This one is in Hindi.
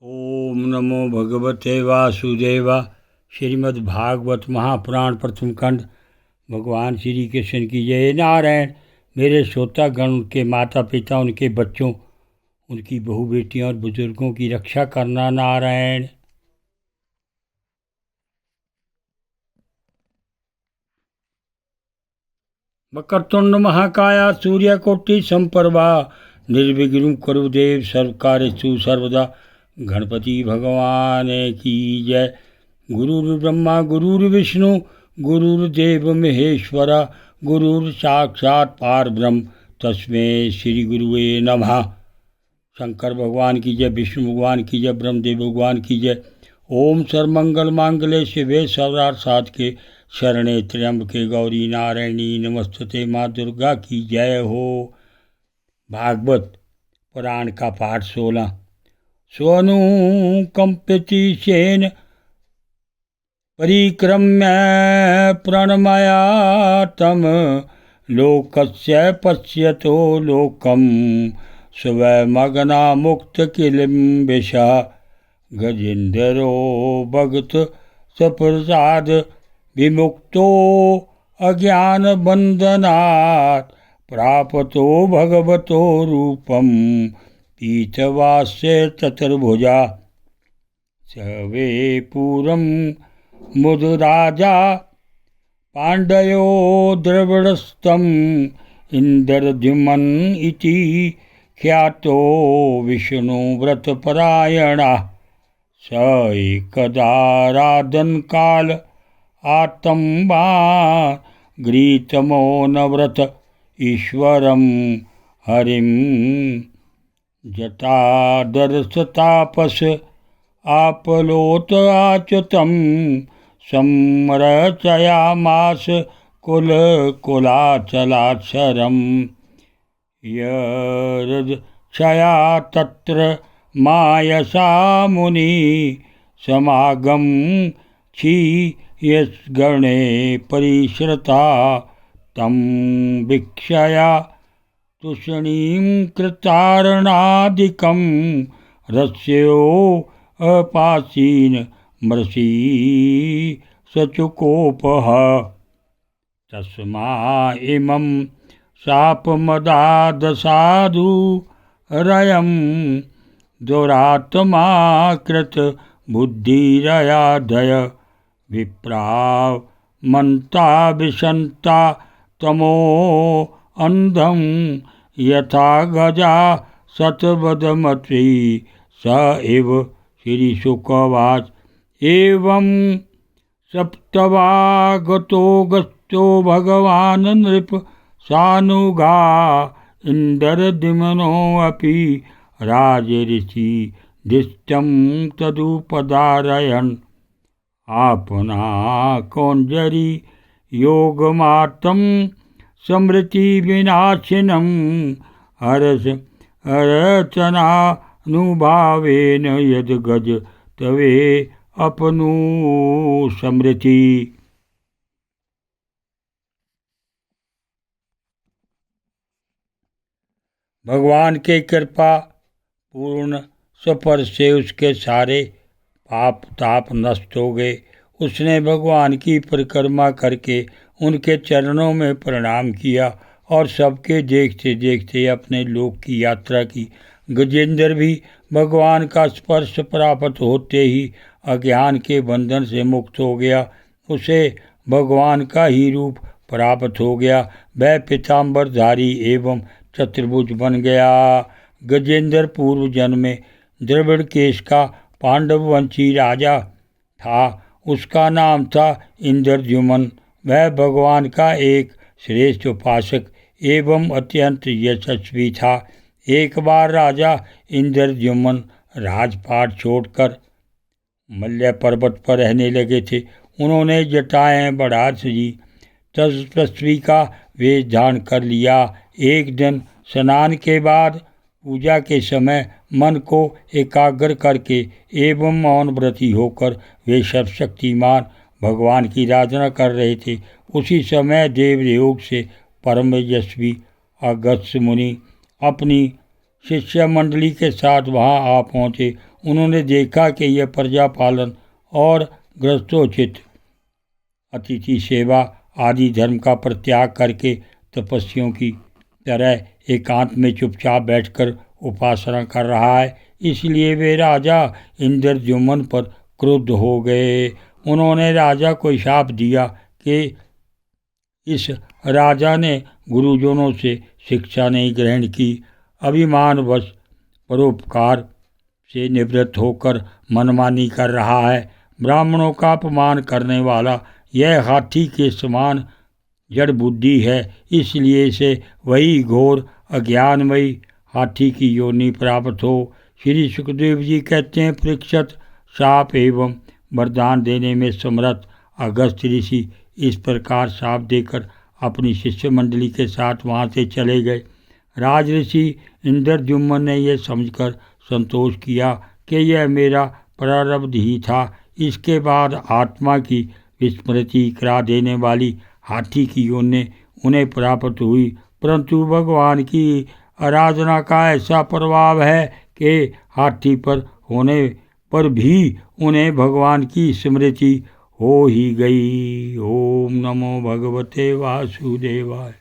ओम नमो भगवते वासुदेवा। श्रीमद्भागवत महापुराण प्रथम खंड। भगवान श्री कृष्ण की जय। नारायण। मेरे श्रोतागण, उनके माता पिता, उनके बच्चों, उनकी बहू बेटियों और बुजुर्गों की रक्षा करना। नारायण। वक्रतुंड महाकाया सूर्यकोटि संप्रभा निर्विघ्नं कुरु देव सर्वकार्येषु सर्वदा। गणपति भगवान की जय। गुरुर्ब्रह्मा गुरुर्विष्णु गुरुर्देव महेश्वरा गुरुर्साक्षात् परब्रह्म तस्मै श्री गुरुवे नमः। शंकर भगवान की जय, विष्णु भगवान की जय, ब्रह्मदेव भगवान की जय। ओम सर्वमंगल मांगल्ये शिवे सर्वार्थ साधके शरणे त्र्यंबके गौरी नारायणी नमस्तुते। माँ दुर्गा की जय हो। भागवत पुराण का पाठ 16। स्वनुकंपति सेन परिक्रम्य प्रणमया तम लोकस्य पश्यतो लोकम स्वयमग्ना मुक्त किलिम्बिषा गजेन्द्रो भगत सप्रसाद विमुक्तो अज्ञान बंधनात् प्राप्तो भगवतो रूपम पीतवास्य चतुर्भुजा सवे पूरम मुदुराजा पांडयो द्रविडस्तम इंद्रद्युमन इति ख्यातो विष्णुव्रतपरायणः स एकदाराधन काल आतंबा गृहीतमो नव्रत ईश्वरं हरिं जटादर्शतापस आपलोत आच्युतं संरचयामास कुलकुलाचलाक्षरं यदक्षया तत्र मायसा मुनि समागम क्षीयस्गणे परिश्रता तं वीक्षया तुष्णीं कृतारणादिकं रस्यो अपासीन मृषि सचुकोपः तस्मा इमं शापमदादसाधु रयं दुरात्मा कृत बुद्धिरयाधय विप्राव मंता विशंता तमो अंधं यथा गजा सतवदमति स एव श्रीशुकवाच। एवं सप्तवागतो गस्तो भगवान् नृप सानुगा इंद्रद्युम्नोऽपि राजऋषि दिष्टं तदुपधारयन् आपना कौञ्जरी योगमार्तं स्मृति विनाशिनं हरस अर्चनानुभावेन यद गज तवे अपनु स्मृति। भगवान के कृपा पूर्ण स्पर्श से उसके सारे पाप ताप नष्ट हो गए। उसने भगवान की परिक्रमा करके उनके चरणों में प्रणाम किया और सबके देखते देखते अपने लोक की यात्रा की। गजेंद्र भी भगवान का स्पर्श प्राप्त होते ही अज्ञान के बंधन से मुक्त हो गया। उसे भगवान का ही रूप प्राप्त हो गया। वह पीताम्बरधारी एवं चतुर्भुज बन गया। गजेंद्र पूर्व जन्म में द्रविड़ केश का पांडववंशी राजा था। उसका नाम था इंद्रद्युमन। वह भगवान का एक श्रेष्ठ उपासक एवं अत्यंत यशस्वी था। एक बार राजा इंद्रद्युमन राजपाट छोड़कर मल्य पर्वत पर रहने लगे थे। उन्होंने जटाएं बढ़ा सजी, तपस्वी का वेश धारण कर लिया। एक दिन स्नान के बाद पूजा के समय मन को एकाग्र करके एवं मौन व्रती होकर वे सर्वशक्तिमान भगवान की आराधना कर रहे थे। उसी समय देवयोग से परम यशस्वी अगस्त्य मुनि अपनी शिष्य मंडली के साथ वहां आ पहुँचे। उन्होंने देखा कि यह प्रजा पालन और गृहस्थोचित अतिथि सेवा आदि धर्म का परित्याग करके तपस्वियों की तरह एकांत में चुपचाप बैठकर उपासना कर रहा है। इसलिए वे राजा इंद्रद्युम्न पर क्रुद्ध हो गए। उन्होंने राजा को शाप दिया कि इस राजा ने गुरुजनों से शिक्षा नहीं ग्रहण की, अभिमानवश परोपकार से निवृत्त होकर मनमानी कर रहा है। ब्राह्मणों का अपमान करने वाला यह हाथी के समान जड़ बुद्धि है, इसलिए इसे वही घोर अज्ञानमयी हाथी की योनि प्राप्त हो। श्री सुखदेव जी कहते हैं, परीक्षित शाप एवं वरदान देने में समर्थ अगस्त ऋषि इस प्रकार शाप देकर अपनी शिष्य मंडली के साथ वहाँ से चले गए। राजऋषि इंद्रद्युम्न ने यह समझकर संतोष किया कि यह मेरा प्रारब्ध ही था। इसके बाद आत्मा की विस्मृति करा देने वाली हाथी की योनि उन्हें प्राप्त हुई, परंतु भगवान की आराधना का ऐसा प्रभाव है कि हाथी पर होने पर भी उन्हें भगवान की स्मृति हो ही गई। ओम नमो भगवते वासुदेवाय।